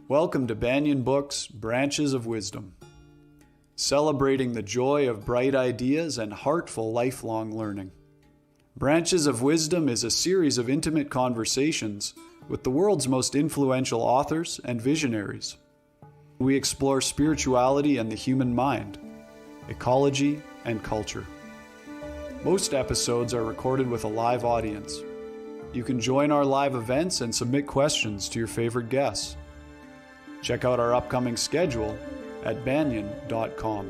Welcome to Banyan Books, Branches of Wisdom, celebrating the joy of bright ideas and heartful lifelong learning. Branches of Wisdom is a series of intimate conversations with the world's most influential authors and visionaries. We explore spirituality and the human mind, ecology and culture. Most episodes are recorded with a live audience. You can join our live events and submit questions to your favorite guests. Check out our upcoming schedule at banyan.com.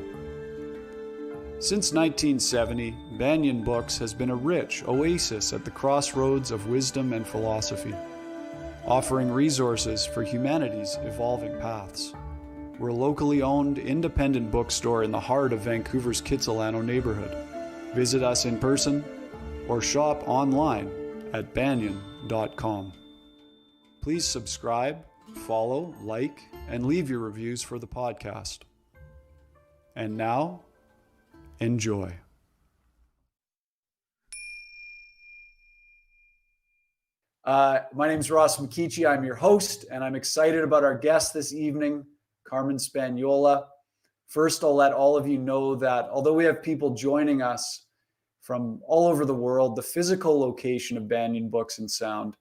Since 1970, Banyan Books has been a rich oasis at the crossroads of wisdom and philosophy, offering resources for humanity's evolving paths. We're a locally owned, independent bookstore in the heart of Vancouver's Kitsilano neighborhood. Visit us in person or shop online at banyan.com. Please subscribe, follow, like, and leave your reviews for the podcast. And now, enjoy. My name is Ross McKeechee. I'm your host, and I'm excited about our guest this evening, Carmen Spagnola. First, I'll let all of you know that although we have people joining us from all over the world, the physical location of Banyan Books and Sound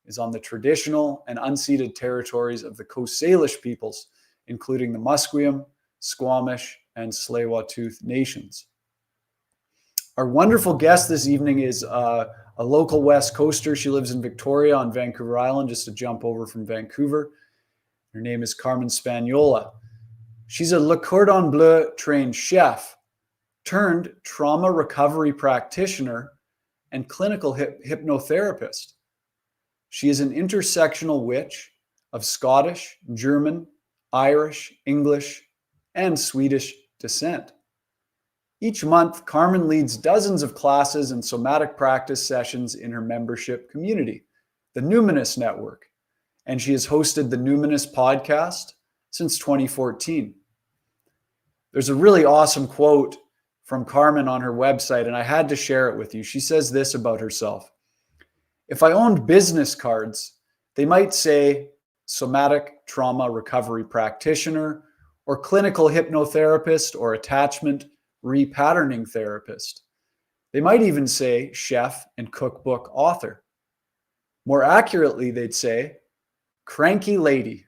is on the traditional and unceded territories of the Coast Salish peoples, including the Musqueam, Squamish, and Tsleil-Waututh nations. Our wonderful guest this evening is a local West Coaster. She lives in Victoria on Vancouver Island, just a jump over from Vancouver. Her name is Carmen Spagnola. She's a Le Cordon Bleu-trained chef turned trauma recovery practitioner and clinical hypnotherapist. She is an intersectional witch of Scottish, German, Irish, English, and Swedish descent. Each month, Carmen leads dozens of classes and somatic practice sessions in her membership community, the Numinous Network, and she has hosted the Numinous podcast since 2014. There's a really awesome quote from Carmen on her website, and I had to share it with you. She says this about herself: "If I owned business cards, they might say somatic trauma recovery practitioner or clinical hypnotherapist or attachment repatterning therapist. They might even say chef and cookbook author. More accurately, they'd say, cranky lady.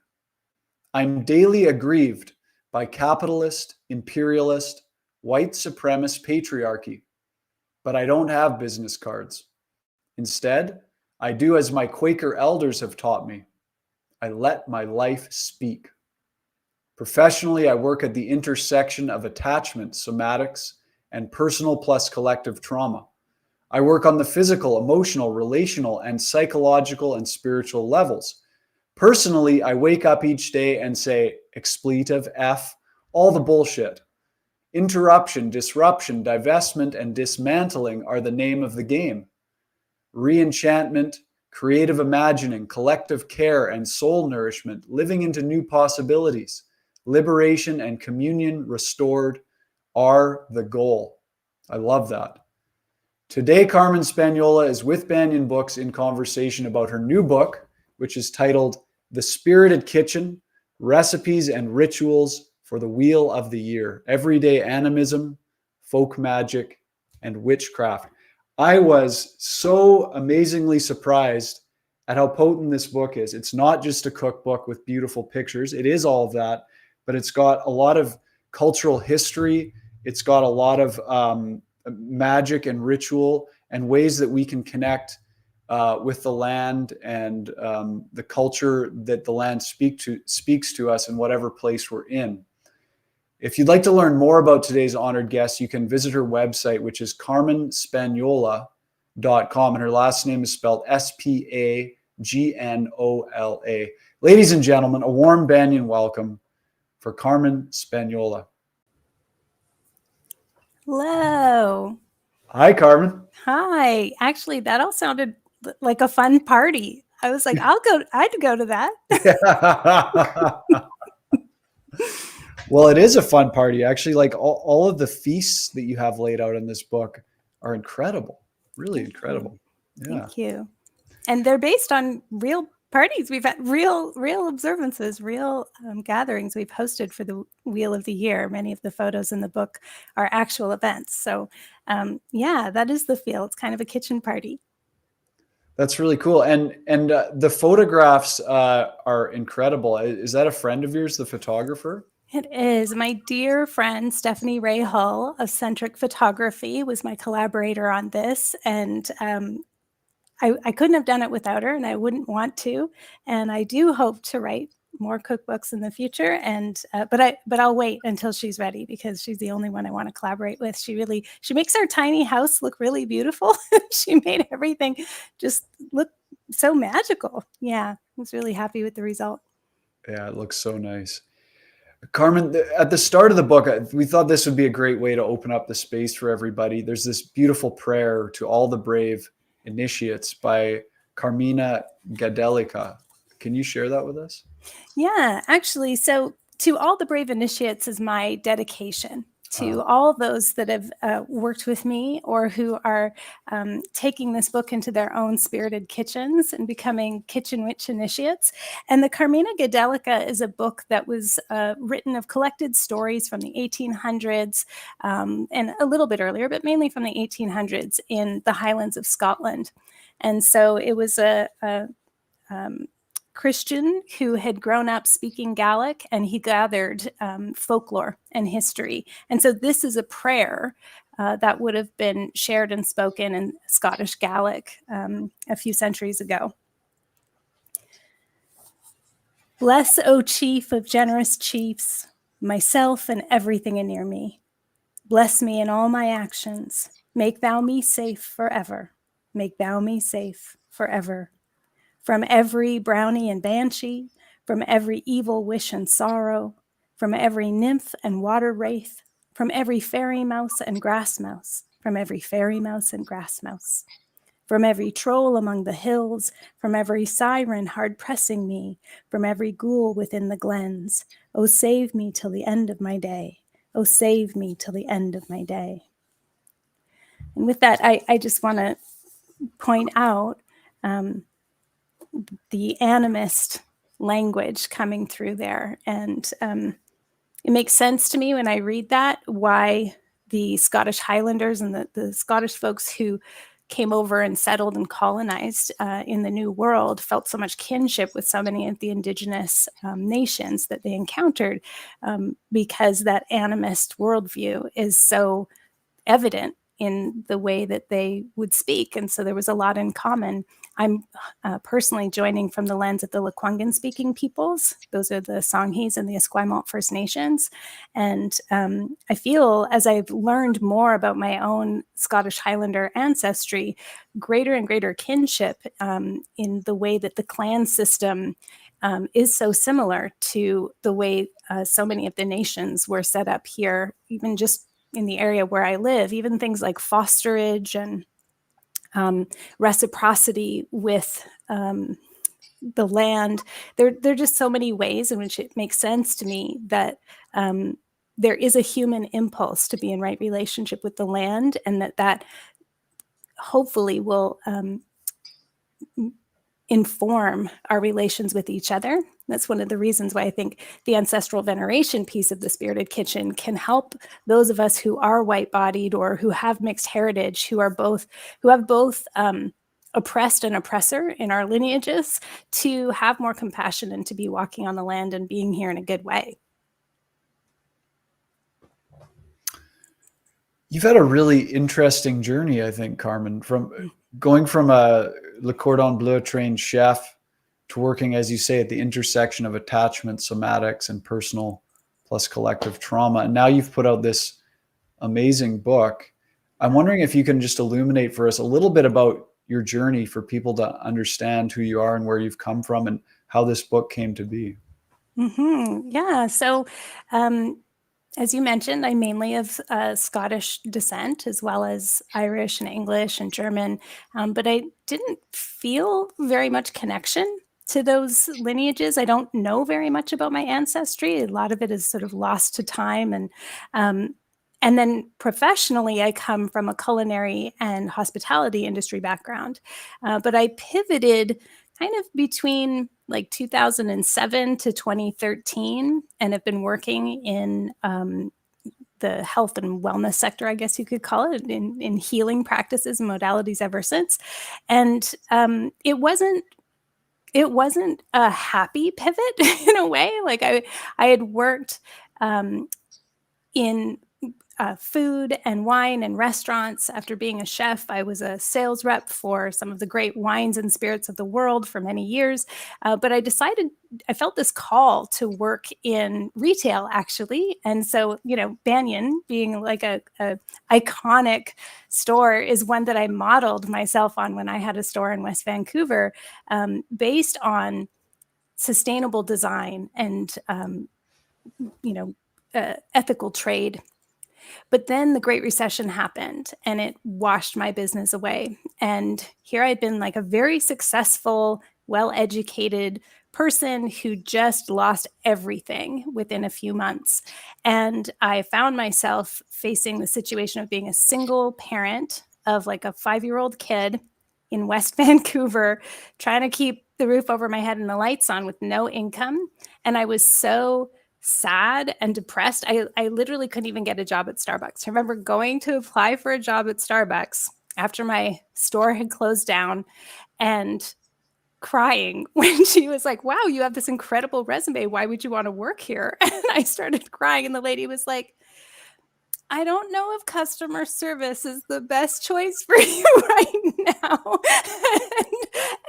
I'm daily aggrieved by capitalist, imperialist, white supremacist patriarchy, but I don't have business cards. Instead, I do as my Quaker elders have taught me. I let my life speak. Professionally, I work at the intersection of attachment, somatics, and personal plus collective trauma. I work on the physical, emotional, relational, and psychological and spiritual levels. Personally, I wake up each day and say, expletive, F, all the bullshit. Interruption, disruption, divestment, and dismantling are the name of the game. Re-enchantment, creative imagining, collective care, and soul nourishment, living into new possibilities, liberation and communion restored are the goal." I love that. Today, Carmen Spagnola is with Banyan Books in conversation about her new book, which is titled The Spirited Kitchen, Recipes and Rituals for the Wheel of the Year, Everyday Animism, Folk Magic, and Witchcraft. I was so amazingly surprised at how potent this book is. It's not just a cookbook with beautiful pictures. It is all of that, but it's got a lot of cultural history. It's got a lot of magic and ritual and ways that we can connect with the land and the culture that the land speaks to us in whatever place we're in. If you'd like to learn more about today's honored guest, you can visit her website, which is carmenspagnola.com, and her last name is spelled Spagnola. Ladies and gentlemen, a warm Banyan welcome for Carmen Spagnola. Hello. Hi, Carmen. Hi. Actually, that all sounded like a fun party. I was like, I'd go to that. Well, it is a fun party. Actually, like all of the feasts that you have laid out in this book are incredible. Really incredible. Yeah. Thank you. And they're based on real parties. We've had real observances, real gatherings we've hosted for the Wheel of the Year. Many of the photos in the book are actual events. So yeah, that is the feel. It's kind of a kitchen party. That's really cool. And the photographs are incredible. Is that a friend of yours, the photographer? It is. My dear friend, Stephanie Ray Hull of Centric Photography, was my collaborator on this. And I couldn't have done it without her, and I wouldn't want to. And I do hope to write more cookbooks in the future. And but I'll wait until she's ready, because she's the only one I want to collaborate with. She makes our tiny house look really beautiful. She made everything just look so magical. Yeah, I was really happy with the result. Yeah, it looks so nice. Carmen, at the start of the book, we thought this would be a great way to open up the space for everybody. There's this beautiful prayer to all the brave initiates by Carmina Gadelica. Can you share that with us? Yeah, actually, so to all the brave initiates is my dedication. To all those that have worked with me, or who are taking this book into their own spirited kitchens and becoming kitchen witch initiates. And the Carmina Gadelica is a book that was written of collected stories from the 1800s and a little bit earlier, but mainly from the 1800s in the Highlands of Scotland. And so it was a Christian who had grown up speaking Gaelic, and he gathered folklore and history. And so this is a prayer that would have been shared and spoken in Scottish Gaelic a few centuries ago. Bless, O chief of generous chiefs, myself and everything anear me. Bless me in all my actions. Make thou me safe forever. Make thou me safe forever. From every brownie and banshee, from every evil wish and sorrow, from every nymph and water wraith, from every fairy mouse and grass mouse, from every fairy mouse and grass mouse, from every troll among the hills, from every siren hard pressing me, from every ghoul within the glens. Oh, save me till the end of my day. Oh, save me till the end of my day. And with that, I just want to point out the animist language coming through there. And it makes sense to me when I read that, why the Scottish Highlanders and the Scottish folks who came over and settled and colonized in the New World felt so much kinship with so many of the indigenous nations that they encountered, because that animist worldview is so evident in the way that they would speak. And so there was a lot in common. I'm personally joining from the lens of the Lekwungen speaking peoples. Those are the Songhees and the Esquimalt First Nations. And I feel, as I've learned more about my own Scottish Highlander ancestry, greater and greater kinship in the way that the clan system is so similar to the way so many of the nations were set up here, even just in the area where I live. Even things like fosterage and reciprocity with the land. There are just so many ways in which it makes sense to me that there is a human impulse to be in right relationship with the land, and that hopefully will inform our relations with each other. That's one of the reasons why I think the ancestral veneration piece of the Spirited Kitchen can help those of us who are white-bodied or who have mixed heritage, who have both oppressed and oppressor in our lineages, to have more compassion and to be walking on the land and being here in a good way. You've had a really interesting journey, I think, Carmen, from going from a Le Cordon Bleu-trained chef to working, as you say, at the intersection of attachment, somatics, and personal plus collective trauma. And now you've put out this amazing book. I'm wondering if you can just illuminate for us a little bit about your journey for people to understand who you are and where you've come from and how this book came to be. Mm-hmm. Yeah. So, as you mentioned, I'm mainly of Scottish descent, as well as Irish and English and German, but I didn't feel very much connection to those lineages. I don't know very much about my ancestry. A lot of it is sort of lost to time. And then professionally, I come from a culinary and hospitality industry background, but I pivoted kind of between like 2007 to 2013, and have been working in the health and wellness sector, I guess you could call it, in healing practices and modalities ever since. And it wasn't a happy pivot in a way. Like I had worked in food and wine and restaurants. After being a chef, I was a sales rep for some of the great wines and spirits of the world for many years. But I decided, I felt this call to work in retail, actually. And so, Banyan being like a iconic store is one that I modeled myself on when I had a store in West Vancouver, based on sustainable design and, ethical trade. But then the Great Recession happened and it washed my business away. And here I'd been like a very successful, well-educated person who just lost everything within a few months. And I found myself facing the situation of being a single parent of like a 5-year-old kid in West Vancouver, trying to keep the roof over my head and the lights on with no income. And I was so sad and depressed. I literally couldn't even get a job at Starbucks. I remember going to apply for a job at Starbucks after my store had closed down and crying when she was like, "Wow, you have this incredible resume. Why would you want to work here?" And I started crying, and the lady was like, "I don't know if customer service is the best choice for you right now."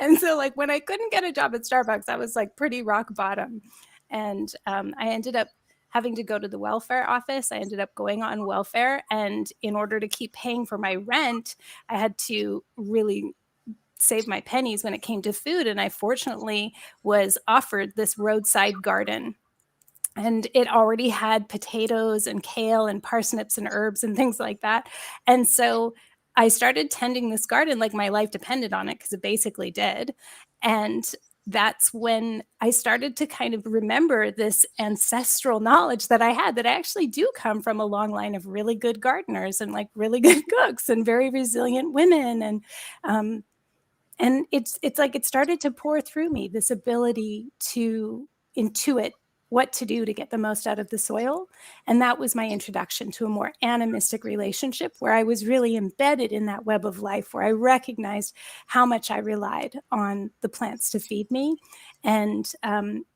and so like when I couldn't get a job at Starbucks, I was like pretty rock bottom. And I ended up having to go to the welfare office. I ended up going on welfare. And in order to keep paying for my rent, I had to really save my pennies when it came to food. And I fortunately was offered this roadside garden. And it already had potatoes and kale and parsnips and herbs and things like that. And so I started tending this garden like my life depended on it, because it basically did. And that's when I started to kind of remember this ancestral knowledge that I had, that I actually do come from a long line of really good gardeners and like really good cooks and very resilient women. And it's like it started to pour through me, this ability to intuit what to do to get the most out of the soil. And that was my introduction to a more animistic relationship, where I was really embedded in that web of life, where I recognized how much I relied on the plants to feed me. And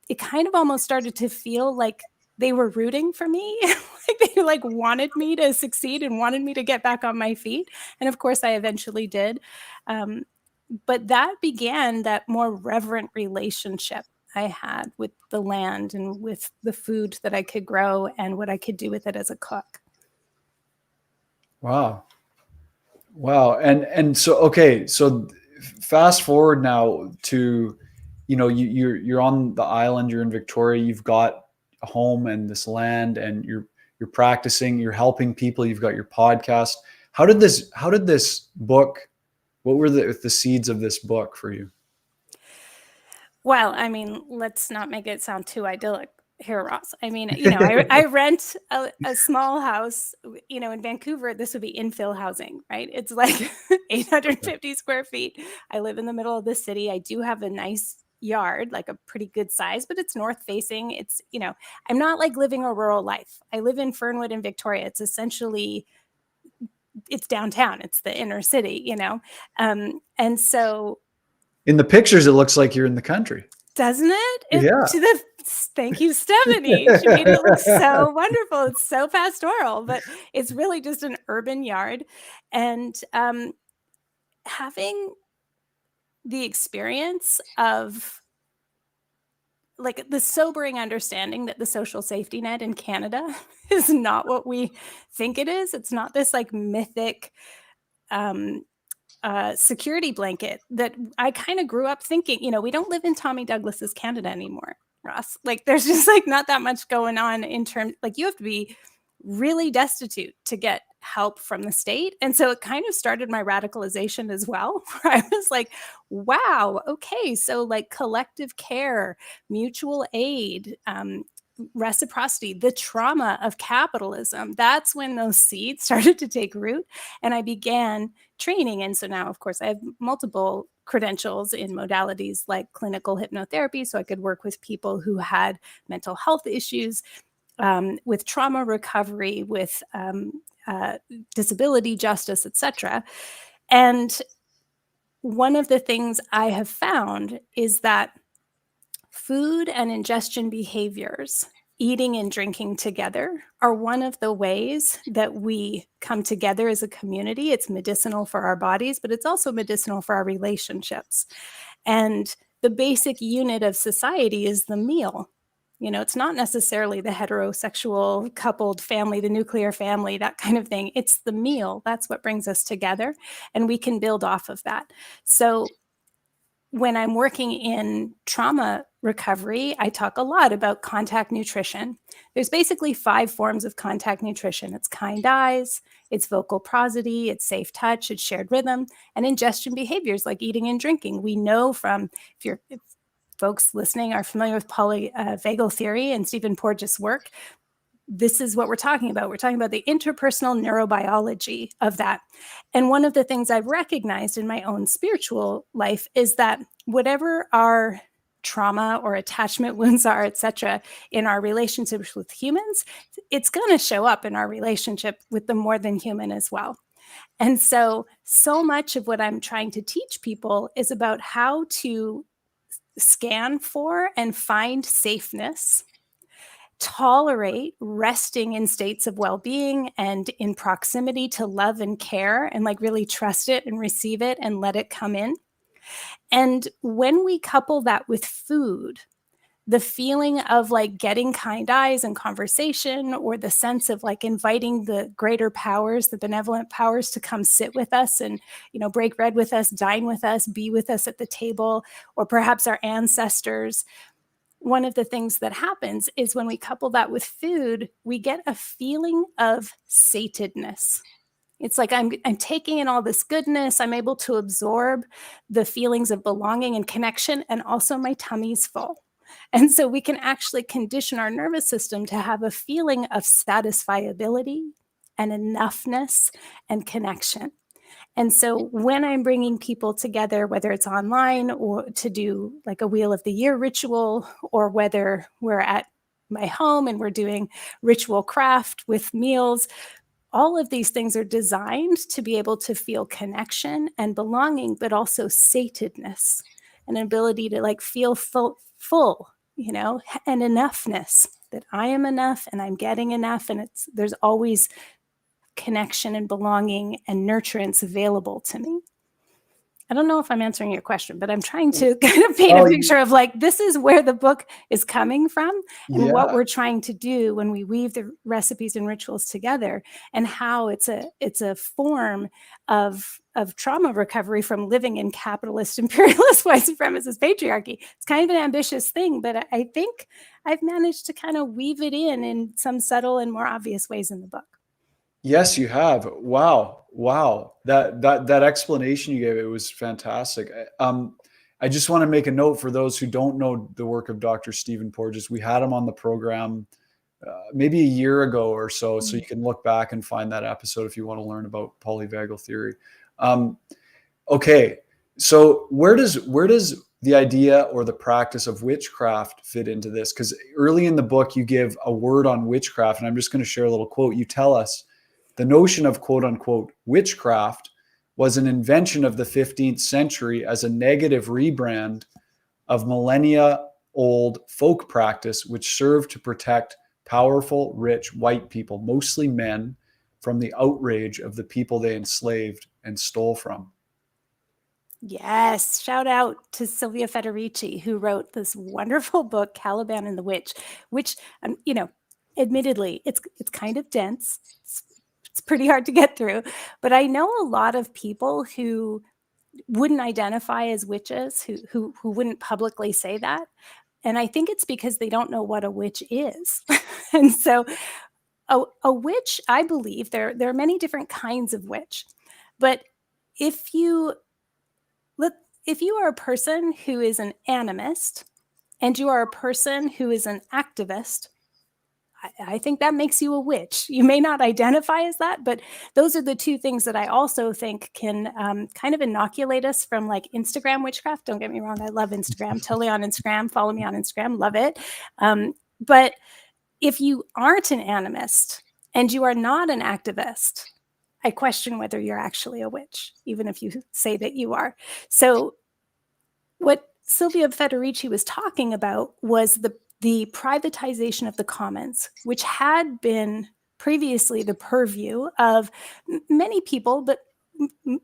it kind of almost started to feel like they were rooting for me. Like they like wanted me to succeed and wanted me to get back on my feet. And of course I eventually did. But that began that more reverent relationship I had with the land and with the food that I could grow and what I could do with it as a cook. Wow. And so, okay. So fast forward now to, you're on the island, you're in Victoria, you've got a home and this land, and you're practicing, you're helping people, you've got your podcast. How did this book, what were the seeds of this book for you? Well, I mean, let's not make it sound too idyllic here, Ross. I mean, I rent a small house, in Vancouver. This would be infill housing, right? It's like 850 square feet. I live in the middle of the city. I do have a nice yard, like a pretty good size, but it's north facing. It's, I'm not like living a rural life. I live in Fernwood in Victoria. It's essentially, it's downtown. It's the inner city, and so in the pictures, it looks like you're in the country. Doesn't it? Yeah. Thank you, Stephanie. She made it look so wonderful. It's so pastoral, but it's really just an urban yard. And having the experience of like the sobering understanding that the social safety net in Canada is not what we think it is. It's not this like mythic security blanket that I kind of grew up thinking, we don't live in Tommy Douglas's Canada anymore, Ross. Like there's just like not that much going on in terms, like you have to be really destitute to get help from the state. And so it kind of started my radicalization as well, where I was like, wow, okay, so like collective care, mutual aid, reciprocity, the trauma of capitalism. That's when those seeds started to take root, and I began training. And so now, of course, I have multiple credentials in modalities like clinical hypnotherapy, so I could work with people who had mental health issues, with trauma recovery, with disability justice, etc. And one of the things I have found is that food and ingestion behaviors, eating and drinking together, are one of the ways that we come together as a community. It's medicinal for our bodies, but it's also medicinal for our relationships. And the basic unit of society is the meal. You know, it's not necessarily the heterosexual coupled family, the nuclear family, that kind of thing. It's the meal. That's what brings us together, and we can build off of that. So when I'm working in trauma recovery, I talk a lot about contact nutrition. There's basically 5 forms of contact nutrition. It's kind eyes, it's vocal prosody, it's safe touch, it's shared rhythm, and ingestion behaviors like eating and drinking. We know from, if folks listening are familiar with polyvagal theory and Stephen Porges' work, this is what we're talking about. We're talking about the interpersonal neurobiology of that. And one of the things I've recognized in my own spiritual life is that whatever our trauma or attachment wounds are, etc., in our relationships with humans, it's going to show up in our relationship with the more than human as well. And so much of what I'm trying to teach people is about how to scan for and find safeness, tolerate resting in states of well-being and in proximity to love and care, and like really trust it and receive it and let it come in. And when we couple that with food, the feeling of like getting kind eyes and conversation, or the sense of like inviting the greater powers, the benevolent powers, to come sit with us and, you know, break bread with us, dine with us, be with us at the table, or perhaps our ancestors. One of the things that happens is when we couple that with food, we get a feeling of satedness. It's like I'm taking in all this goodness. I'm able to absorb the feelings of belonging and connection, and also my tummy's full. And so we can actually condition our nervous system to have a feeling of satisfiability and enoughness and connection. And so when I'm bringing people together, whether it's online or to do like a Wheel of the Year ritual, or whether we're at my home and we're doing ritual craft with meals, all of these things are designed to be able to feel connection and belonging, but also satedness, an ability to like feel full, you know, and enoughness, that I am enough and I'm getting enough. And there's always connection and belonging and nurturance available to me. I don't know if I'm answering your question, but I'm trying to kind of paint a picture of like, this is where the book is coming from, and what we're trying to do when we weave the recipes and rituals together, and how it's a form of trauma recovery from living in capitalist, imperialist, white supremacist patriarchy. It's kind of an ambitious thing, but I think I've managed to kind of weave it in some subtle and more obvious ways in the book. Yes, you have. Wow. That explanation you gave, it was fantastic. I just want to make a note for those who don't know the work of Dr. Stephen Porges. We had him on the program maybe a year ago or so. So you can look back and find that episode if you want to learn about polyvagal theory. Okay. So where does the idea or the practice of witchcraft fit into this? Because early in the book, you give a word on witchcraft, and I'm just going to share a little quote. You tell us, the notion of quote unquote witchcraft was an invention of the 15th century as a negative rebrand of millennia old folk practice, which served to protect powerful, rich white people, mostly men, from the outrage of the people they enslaved and stole from. Yes. Shout out to Silvia Federici, who wrote this wonderful book, Caliban and the Witch, which, you know, admittedly, it's kind of dense. It's pretty hard to get through, but I know a lot of people who wouldn't identify as witches, who wouldn't publicly say that. And I think it's because they don't know what a witch is. And so a witch, I believe there are many different kinds of witch, but if you are a person who is an animist, and you are a person who is an activist, I think that makes you a witch. You may not identify as that, but those are the two things that I also think can kind of inoculate us from like Instagram witchcraft. Don't get me wrong. I love Instagram, totally on Instagram. Follow me on Instagram. Love it. But if you aren't an animist and you are not an activist, I question whether you're actually a witch, even if you say that you are. So what Silvia Federici was talking about was the privatization of the commons, which had been previously the purview of many people, but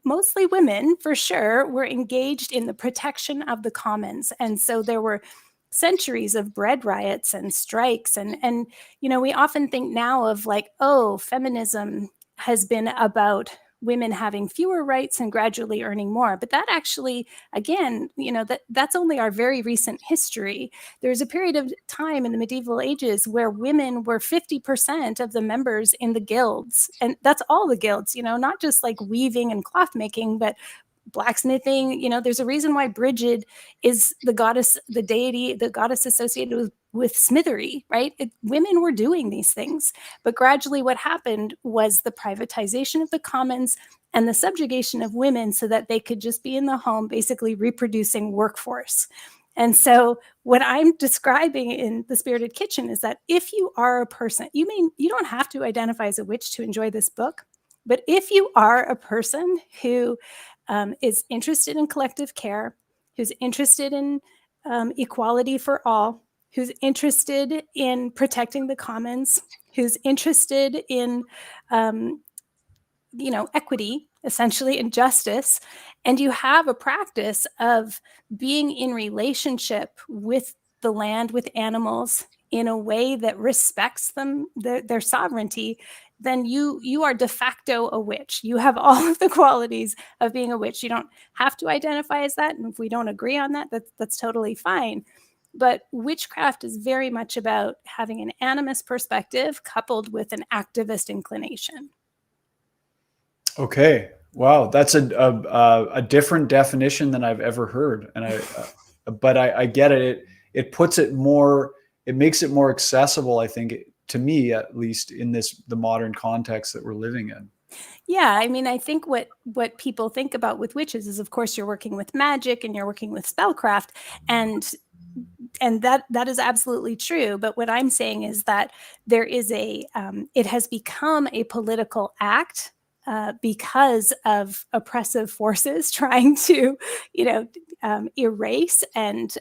mostly women for sure, were engaged in the protection of the commons. And so there were centuries of bread riots and strikes. And we often think now of like, oh, feminism has been about women having fewer rights and gradually earning more. But that actually, again, that's only our very recent history. There's a period of time in the medieval ages where women were 50% of the members in the guilds. And that's all the guilds, not just like weaving and cloth making, but blacksmithing. There's a reason why Brigid is the goddess, the deity, the goddess associated with smithery, right? Women were doing these things. But gradually what happened was the privatization of the commons and the subjugation of women so that they could just be in the home, basically reproducing workforce. And so what I'm describing in The Spirited Kitchen is that if you are a person, you don't have to identify as a witch to enjoy this book, but if you are a person who is interested in collective care, who's interested in equality for all, who's interested in protecting the commons, who's interested in, equity, essentially, and justice, and you have a practice of being in relationship with the land, with animals, in a way that respects them, their sovereignty, then you are de facto a witch. You have all of the qualities of being a witch. You don't have to identify as that. And if we don't agree on that, that's totally fine. But witchcraft is very much about having an animist perspective coupled with an activist inclination. Okay. Wow. That's a different definition than I've ever heard. And but I get it. It puts it more, it makes it more accessible, I think, to me, at least in the modern context that we're living in. Yeah, I mean, I think what people think about with witches is, of course, you're working with magic and you're working with spellcraft, and that is absolutely true. But what I'm saying is that there is it has become a political act because of oppressive forces trying to, erase and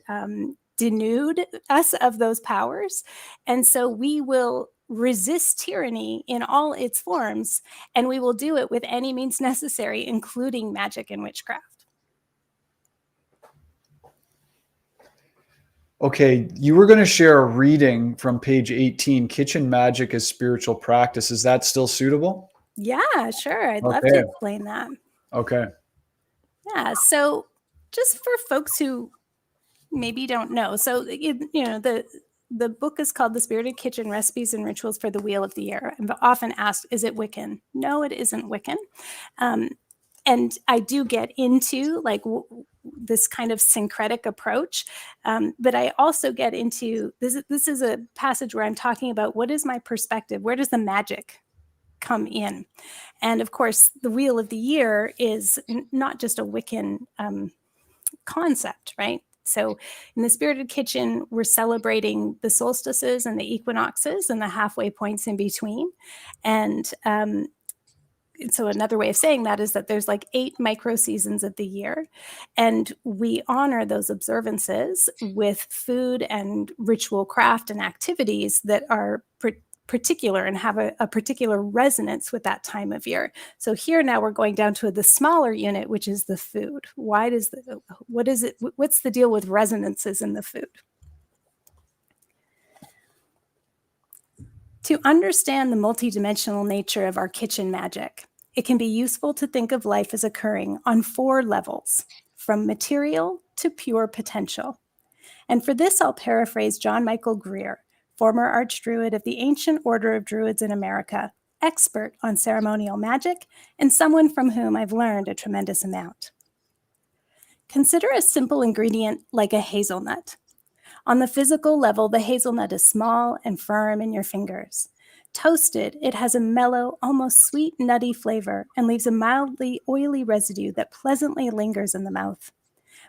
denude us of those powers. And so we will resist tyranny in all its forms, and we will do it with any means necessary, including magic and witchcraft. Okay, you were going to share a reading from page 18, Kitchen Magic as Spiritual Practice. Is that still suitable? Yeah, sure. I'd love to explain that. Okay. Yeah, so just for folks who maybe don't know, so the book is called The Spirited Kitchen: Recipes and Rituals for the Wheel of the Year. I'm often asked, is it Wiccan? No, it isn't Wiccan. And I do get into like this kind of syncretic approach, but I also get into this. This is a passage where I'm talking about what is my perspective? Where does the magic come in? And of course, the Wheel of the Year is not just a Wiccan concept, right? So in the Spirited Kitchen, we're celebrating the solstices and the equinoxes and the halfway points in between. And so another way of saying that is that there's like 8 micro seasons of the year, and we honor those observances with food and ritual craft and activities that are particular and have a particular resonance with that time of year. So here now we're going down to the smaller unit, which is the food. What's the deal with resonances in the food? To understand the multidimensional nature of our kitchen magic, it can be useful to think of life as occurring on 4 levels, from material to pure potential. And for this, I'll paraphrase John Michael Greer, former archdruid of the Ancient Order of Druids in America, expert on ceremonial magic, and someone from whom I've learned a tremendous amount. Consider a simple ingredient like a hazelnut. On the physical level, the hazelnut is small and firm in your fingers. Toasted, it has a mellow, almost sweet, nutty flavor and leaves a mildly oily residue that pleasantly lingers in the mouth.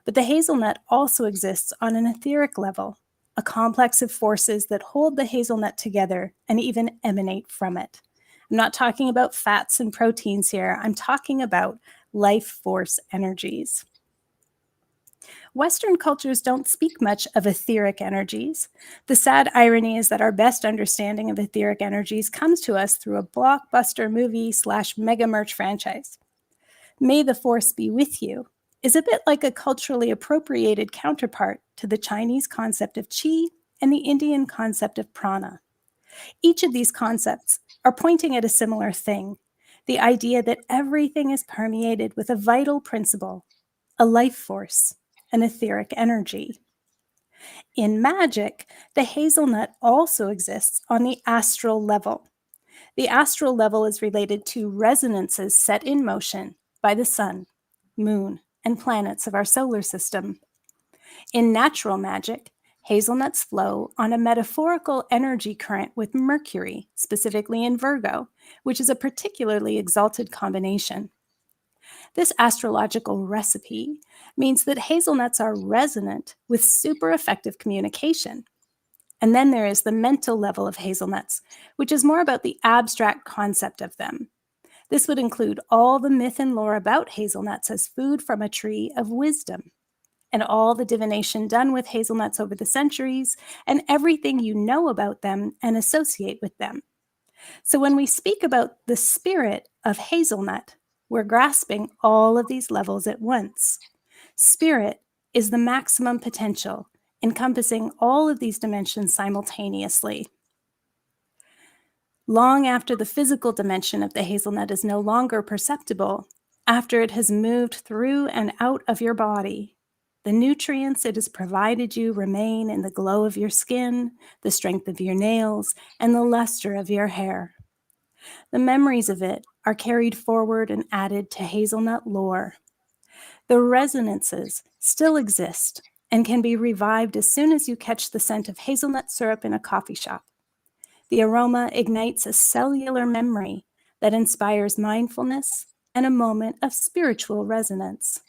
But the hazelnut also exists on an etheric level, a complex of forces that hold the hazelnut together and even emanate from it. I'm not talking about fats and proteins here. I'm talking about life force energies. Western cultures don't speak much of etheric energies. The sad irony is that our best understanding of etheric energies comes to us through a blockbuster movie / mega merch franchise. May the Force be with you is a bit like a culturally appropriated counterpart to the Chinese concept of qi and the Indian concept of prana. Each of these concepts are pointing at a similar thing, the idea that everything is permeated with a vital principle, a life force, an etheric energy. In magic, the hazelnut also exists on the astral level. The astral level is related to resonances set in motion by the sun, moon, and planets of our solar system. In natural magic, hazelnuts flow on a metaphorical energy current with Mercury, specifically in Virgo, which is a particularly exalted combination. This astrological recipe means that hazelnuts are resonant with super effective communication. And then there is the mental level of hazelnuts, which is more about the abstract concept of them. This would include all the myth and lore about hazelnuts as food from a tree of wisdom, and all the divination done with hazelnuts over the centuries, and everything you know about them and associate with them. So when we speak about the spirit of hazelnut, we're grasping all of these levels at once. Spirit is the maximum potential, encompassing all of these dimensions simultaneously. Long after the physical dimension of the hazelnut is no longer perceptible, after it has moved through and out of your body, the nutrients it has provided you remain in the glow of your skin, the strength of your nails, and the luster of your hair. The memories of it are carried forward and added to hazelnut lore. The resonances still exist and can be revived as soon as you catch the scent of hazelnut syrup in a coffee shop. The aroma ignites a cellular memory that inspires mindfulness and a moment of spiritual resonance.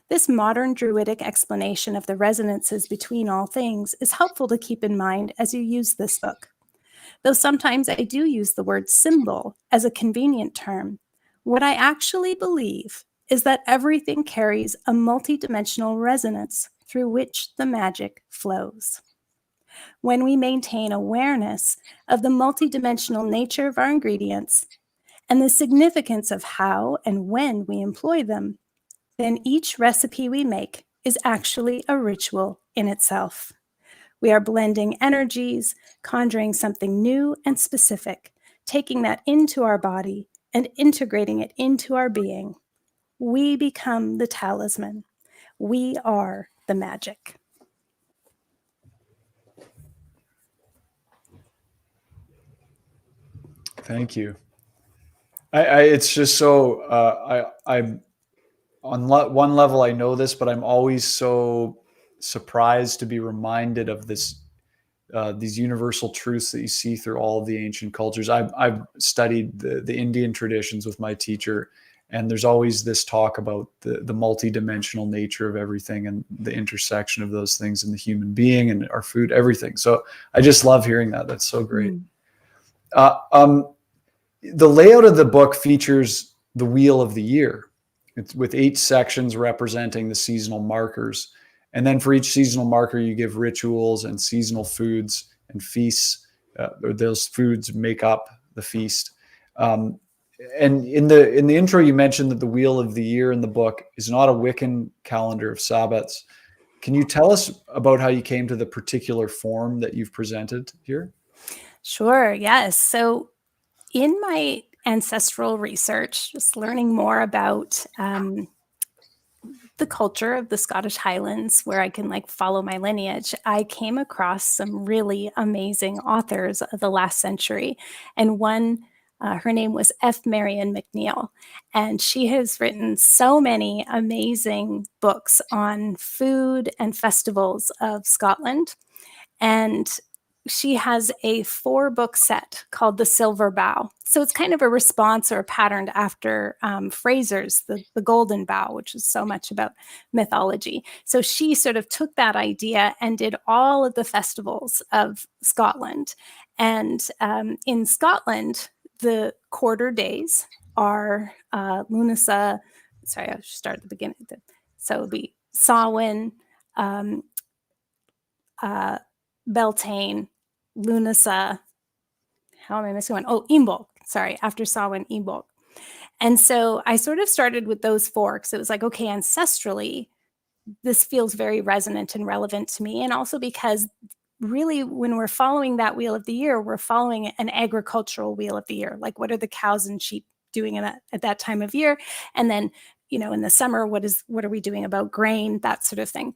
This modern Druidic explanation of the resonances between all things is helpful to keep in mind as you use this book. Though sometimes I do use the word symbol as a convenient term, what I actually believe is that everything carries a multidimensional resonance through which the magic flows. When we maintain awareness of the multidimensional nature of our ingredients and the significance of how and when we employ them, then each recipe we make is actually a ritual in itself. We are blending energies, conjuring something new and specific, taking that into our body and integrating it into our being. We become the talisman. We are the magic. Thank you. It's just so I'm on one level I know this, but I'm always so surprised to be reminded of this these universal truths that you see through all of the ancient cultures. I've studied the Indian traditions with my teacher, and there's always this talk about the multidimensional nature of everything and the intersection of those things in the human being and our food, everything. So I just love hearing that. That's so great. The layout of the book features the wheel of the year. It's with 8 sections representing the seasonal markers. And then for each seasonal marker, you give rituals and seasonal foods and feasts. Those foods make up the feast. And in the intro, you mentioned that the wheel of the year in the book is not a Wiccan calendar of Sabbats. Can you tell us about how you came to the particular form that you've presented here? Sure, yes. So in my ancestral research, just learning more about the culture of the Scottish Highlands, where I can follow my lineage, I came across some really amazing authors of the last century. And one Her name was F.Marian McNeill, and she has written so many amazing books on food and festivals of Scotland. And she has a 4-book set called The Silver Bough. So it's kind of a response or patterned after Fraser's the Golden Bough, which is so much about mythology. So she sort of took that idea and did all of the festivals of Scotland. And in Scotland, the quarter days are Lunasa. Sorry, I should start at the beginning. So it would be Samhain, Beltane, Lunasa. How am I missing one? Oh, Imbolc. Sorry, after Samhain, Imbolc. And so I sort of started with those 4 because it was like, okay, ancestrally, this feels very resonant and relevant to me. And also because really when we're following that wheel of the year, we're following an agricultural wheel of the year. Like what are the cows and sheep doing at that time of year? And then, in the summer, what are we doing about grain, that sort of thing.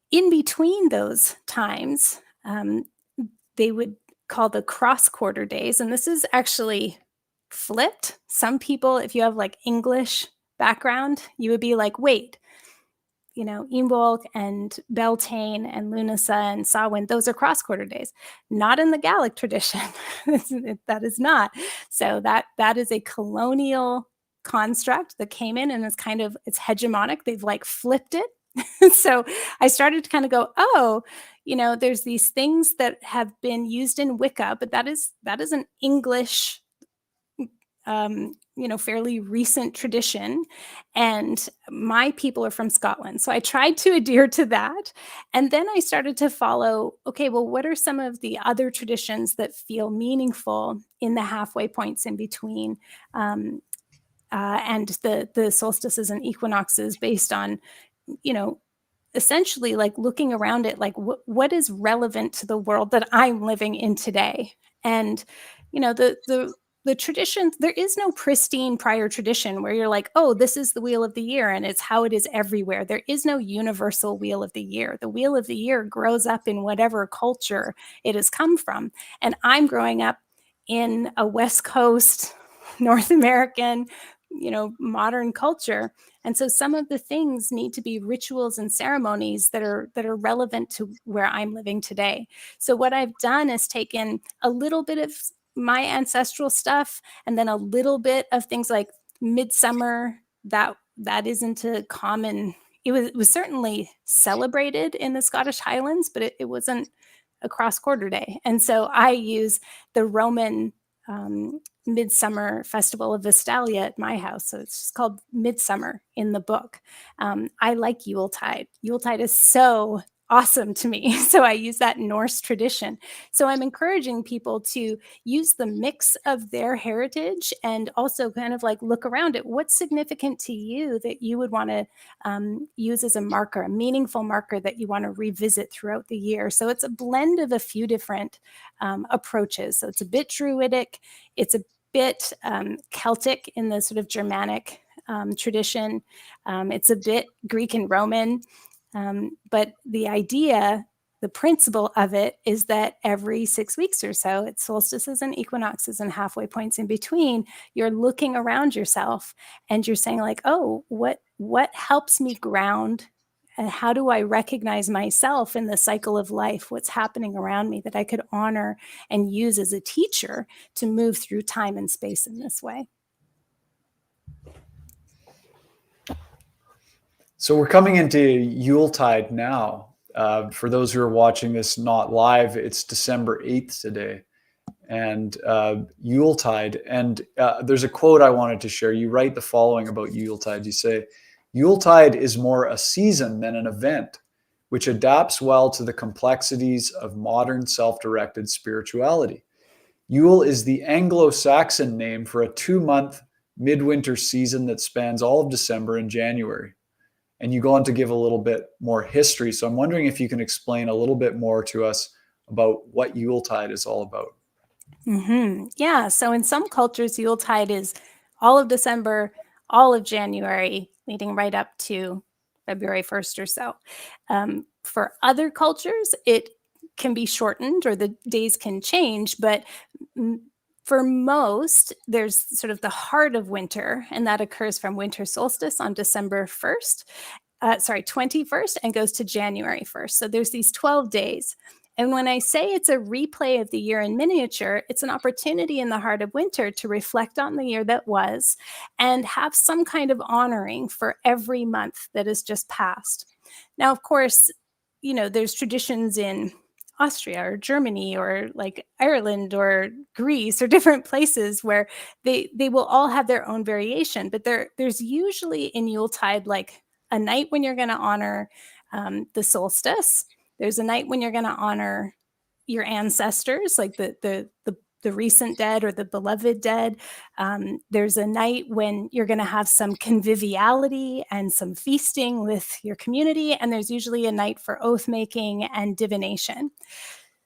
In between those times, they would call the cross quarter days. And this is actually flipped. Some people, if you have like English background, you would be like, wait, Imbolc and Beltane and Lunasa and Samhain, those are cross quarter days. Not in the Gaelic tradition. That is not. So that is a colonial construct that came in and it's hegemonic. They've like flipped it. So I started to kind of go, oh, there's these things that have been used in Wicca, but that is an English, fairly recent tradition. And my people are from Scotland. So I tried to adhere to that. And then I started to follow, okay, well, what are some of the other traditions that feel meaningful in the halfway points in between? And the solstices and equinoxes based on, essentially like looking around it, like what is relevant to the world that I'm living in today. And, the tradition, there is no pristine prior tradition where you're like, oh, this is the wheel of the year and it's how it is everywhere. There is no universal wheel of the year. The wheel of the year grows up in whatever culture it has come from. And I'm growing up in a West Coast, North American, modern culture. And so some of the things need to be rituals and ceremonies that are relevant to where I'm living today. So what I've done is taken a little bit of my ancestral stuff and then a little bit of things like Midsummer that isn't a common. It was certainly celebrated in the Scottish Highlands, but it wasn't a cross quarter day. And so I use the Roman Midsummer Festival of Vestalia at my house. So it's just called Midsummer in the book. I like Yuletide. Yuletide is so awesome to me. So I use that Norse tradition. So I'm encouraging people to use the mix of their heritage and also kind of like look around at what's significant to you that you would want to use as a marker, a meaningful marker that you want to revisit throughout the year. So it's a blend of a few different approaches. So it's a bit Druidic, it's a bit Celtic in the sort of Germanic tradition. It's a bit Greek and Roman. But the idea, the principle of it is that every 6 weeks or so, it's solstices and equinoxes and halfway points in between, you're looking around yourself and you're saying like, oh, what helps me ground? And how do I recognize myself in the cycle of life? What's happening around me that I could honor and use as a teacher to move through time and space in this way? So we're coming into Yuletide now. For those who are watching this not live, it's December 8th today, and Yuletide. And there's a quote I wanted to share. You write the following about Yuletide. You say, Yuletide is more a season than an event, which adapts well to the complexities of modern self-directed spirituality. Yule is the Anglo-Saxon name for a 2-month midwinter season that spans all of December and January. And you go on to give a little bit more history. So I'm wondering if you can explain a little bit more to us about what Yuletide is all about. Mm-hmm. Yeah. So in some cultures, Yuletide is all of December, all of January, leading right up to February 1st or so. For other cultures, it can be shortened or the days can change. But For most, there's sort of the heart of winter, and that occurs from winter solstice on December 1st, 21st, and goes to January 1st. So there's these 12 days. And when I say it's a replay of the year in miniature, it's an opportunity in the heart of winter to reflect on the year that was and have some kind of honoring for every month that has just passed. Now, of course, there's traditions in Austria or Germany or like Ireland or Greece or different places where they will all have their own variation, but there's usually in Yuletide like a night when you're going to honor the solstice. There's a night when you're going to honor your ancestors, like the recent dead or the beloved dead. There's a night when you're going to have some conviviality and some feasting with your community. And there's usually a night for oath making and divination.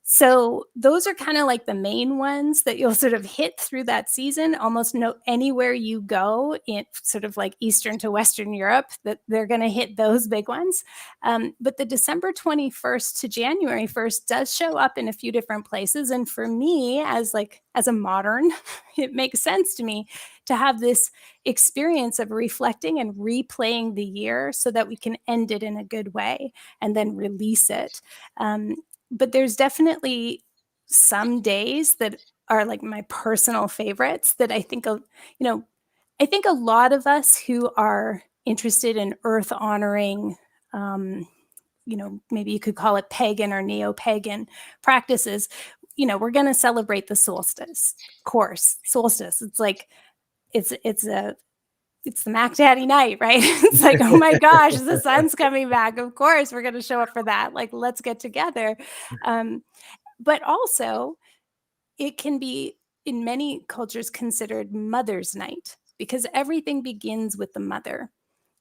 So those are kind of like the main ones that you'll sort of hit through that season. Almost anywhere you go in sort of like Eastern to Western Europe, that they're going to hit those big ones. But the December 21st to January 1st does show up in a few different places. And for me, as a modern, it makes sense to me to have this experience of reflecting and replaying the year so that we can end it in a good way and then release it. But there's definitely some days that are like my personal favorites that I think, I think a lot of us who are interested in earth honoring, maybe you could call it pagan or neo-pagan practices, we're going to celebrate the solstice, of course, solstice. It's like, it's the Mac Daddy night, right? It's like, oh my gosh, the sun's coming back. Of course, we're going to show up for that. Like, let's get together. But also, it can be, in many cultures, considered Mother's Night because everything begins with the mother.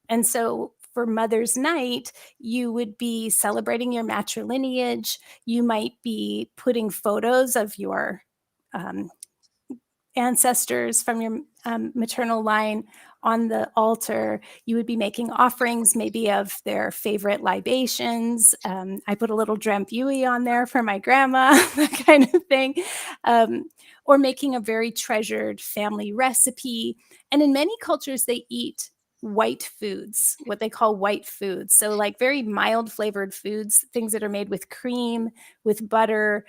And so for Mother's Night, you would be celebrating your matrilineage. You might be putting photos of your ancestors from your maternal line on the altar. You would be making offerings maybe of their favorite libations. I put a little drambuie on there for my grandma, that kind of thing. Or making a very treasured family recipe. And in many cultures, they eat white foods, what they call white foods. So like very mild flavored foods, things that are made with cream, with butter,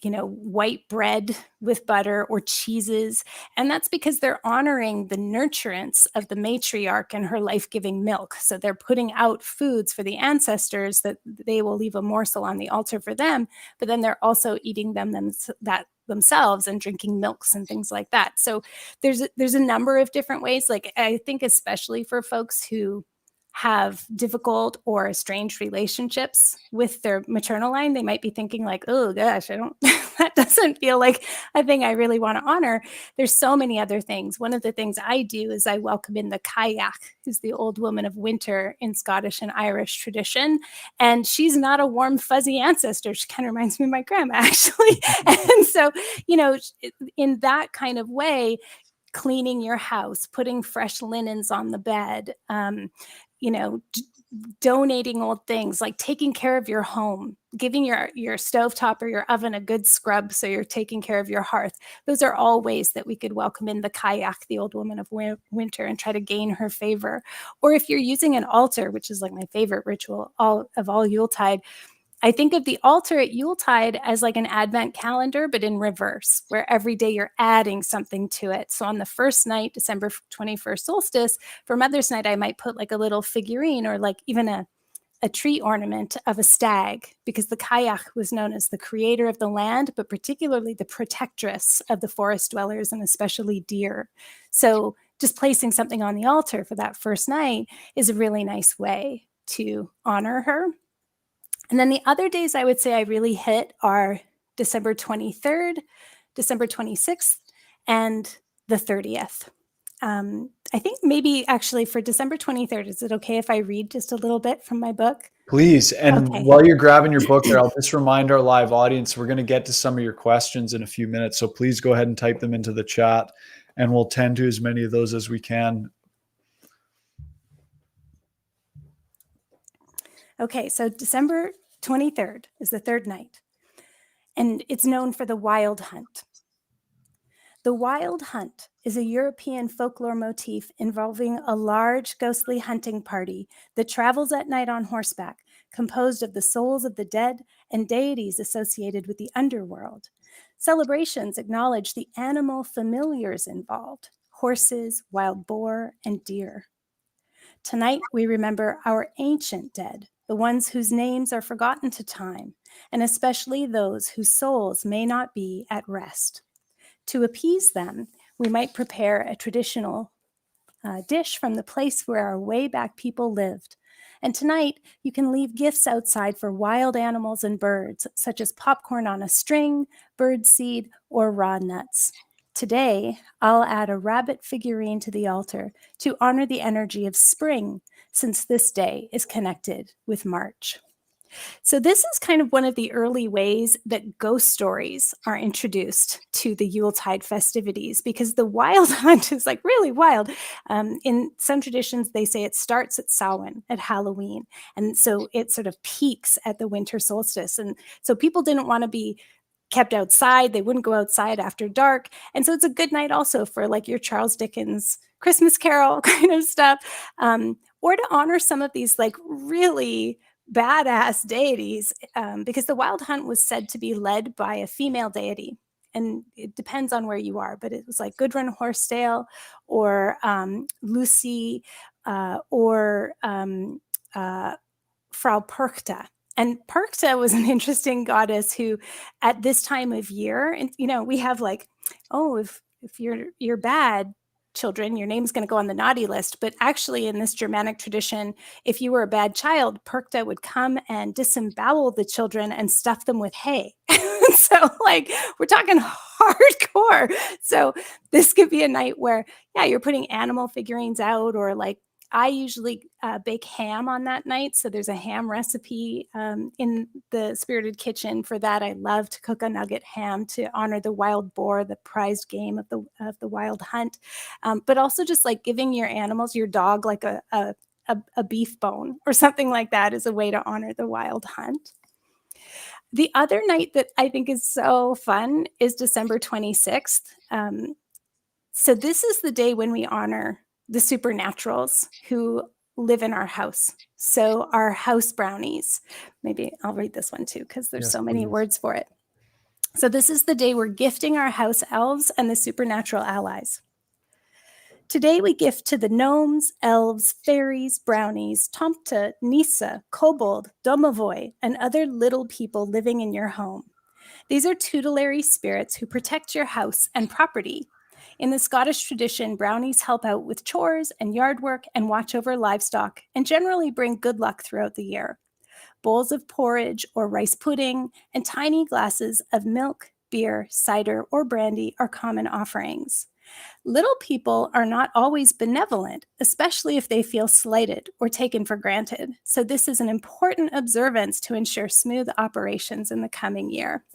white bread with butter or cheeses. And that's because they're honoring the nurturance of the matriarch and her life-giving milk. So they're putting out foods for the ancestors that they will leave a morsel on the altar for them, but then they're also eating themselves and drinking milks and things like that. So there's a number of different ways. Like I think especially for folks who have difficult or estranged relationships with their maternal line, they might be thinking like, oh gosh, that doesn't feel like a thing I really want to honor. There's so many other things. One of the things I do is I welcome in the kayak, who's the old woman of winter in Scottish and Irish tradition. And she's not a warm, fuzzy ancestor. She kind of reminds me of my grandma, actually. And so, in that kind of way, cleaning your house, putting fresh linens on the bed, donating old things, like taking care of your home, giving your stovetop or your oven a good scrub so you're taking care of your hearth. Those are all ways that we could welcome in the kayak, the old woman of winter, and try to gain her favor. Or if you're using an altar, which is like my favorite ritual of all Yuletide, I think of the altar at Yuletide as like an Advent calendar, but in reverse, where every day you're adding something to it. So on the first night, December 21st solstice, for Mother's Night, I might put like a little figurine or like even a tree ornament of a stag, because the kayak was known as the creator of the land, but particularly the protectress of the forest dwellers and especially deer. So just placing something on the altar for that first night is a really nice way to honor her. And then the other days I would say I really hit are December 23rd, December 26th, and the 30th. I think maybe actually for December 23rd, is it okay if I read just a little bit from my book? Please. And Okay. while you're grabbing your book there, I'll just remind our live audience, we're going to get to some of your questions in a few minutes. So please go ahead and type them into the chat and we'll tend to as many of those as we can. Okay, so December 23rd is the third night, and it's known for the wild hunt. The wild hunt is a European folklore motif involving a large ghostly hunting party that travels at night on horseback, composed of the souls of the dead and deities associated with the underworld. Celebrations acknowledge the animal familiars involved: horses, wild boar, and deer. Tonight, we remember our ancient dead, the ones whose names are forgotten to time, and especially those whose souls may not be at rest. To appease them, we might prepare a traditional dish from the place where our way back people lived. And tonight, you can leave gifts outside for wild animals and birds, such as popcorn on a string, birdseed, or raw nuts. Today, I'll add a rabbit figurine to the altar to honor the energy of spring, since this day is connected with March. So this is kind of one of the early ways that ghost stories are introduced to the Yuletide festivities, because the wild hunt is like really wild. In some traditions, they say it starts at Samhain, at Halloween. And so it sort of peaks at the winter solstice. And so people didn't want to be kept outside. They wouldn't go outside after dark. And so it's a good night also for like your Charles Dickens Christmas Carol kind of stuff, or to honor some of these like really badass deities, because the wild hunt was said to be led by a female deity. And it depends on where you are, but it was like Gudrun Horsdale or Lucy or Frau Perchta. And Perchta was an interesting goddess who, at this time of year, and we have like, oh, if you're bad, children, your name's going to go on the naughty list. But actually, in this Germanic tradition, if you were a bad child, Perchta would come and disembowel the children and stuff them with hay. So, like, we're talking hardcore. So this could be a night where, yeah, you're putting animal figurines out, or like, I usually bake ham on that night. So there's a ham recipe in the Spirited Kitchen for that. I love to cook a nugget ham to honor the wild boar, the prized game of the wild hunt. But also just like giving your animals, your dog, like a beef bone or something like that is a way to honor the wild hunt. The other night that I think is so fun is December 26th. So this is the day when we honor the supernaturals who live in our house. So our house brownies. Maybe I'll read this one too, because there's so many words for it. So this is the day we're gifting our house elves and the supernatural allies. Today we gift to the gnomes, elves, fairies, brownies, tomte, nissa, kobold, domovoy, and other little people living in your home. These are tutelary spirits who protect your house and property. In the Scottish tradition, brownies help out with chores and yard work and watch over livestock, and generally bring good luck throughout the year. Bowls of porridge or rice pudding and tiny glasses of milk, beer, cider, or brandy are common offerings. Little people are not always benevolent, especially if they feel slighted or taken for granted. So this is an important observance to ensure smooth operations in the coming year.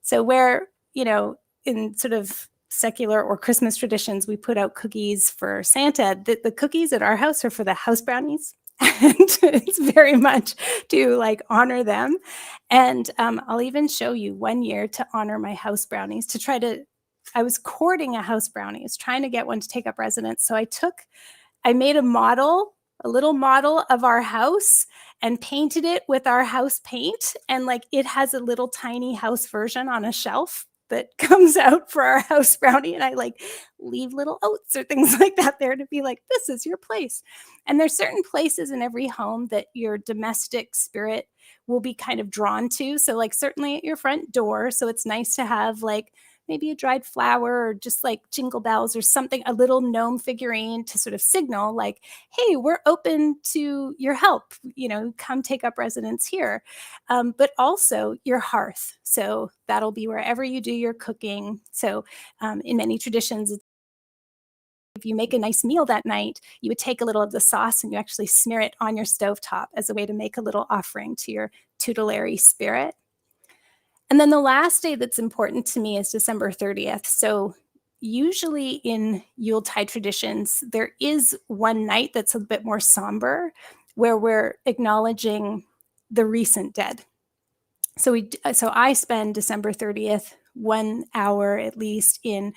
So where, in sort of secular or Christmas traditions, we put out cookies for Santa, the cookies at our house are for the house brownies. And it's very much to like honor them. And I'll even show you one year to honor my house brownies, I was courting a house brownie. I was trying to get one to take up residence. So I made a little model of our house and painted it with our house paint. And like, it has a little tiny house version on a shelf that comes out for our house brownie. And I like leave little oats or things like that there to be like, this is your place. And there's certain places in every home that your domestic spirit will be kind of drawn to. So like certainly at your front door. So it's nice to have like maybe a dried flower or just like jingle bells or something, a little gnome figurine to sort of signal like, hey, we're open to your help, come take up residence here. But also your hearth. So that'll be wherever you do your cooking. So in many traditions, if you make a nice meal that night, you would take a little of the sauce and you actually smear it on your stovetop as a way to make a little offering to your tutelary spirit. And then the last day that's important to me is December 30th. So usually in Yuletide traditions, there is one night that's a bit more somber where we're acknowledging the recent dead. So I spend December 30th 1 hour at least in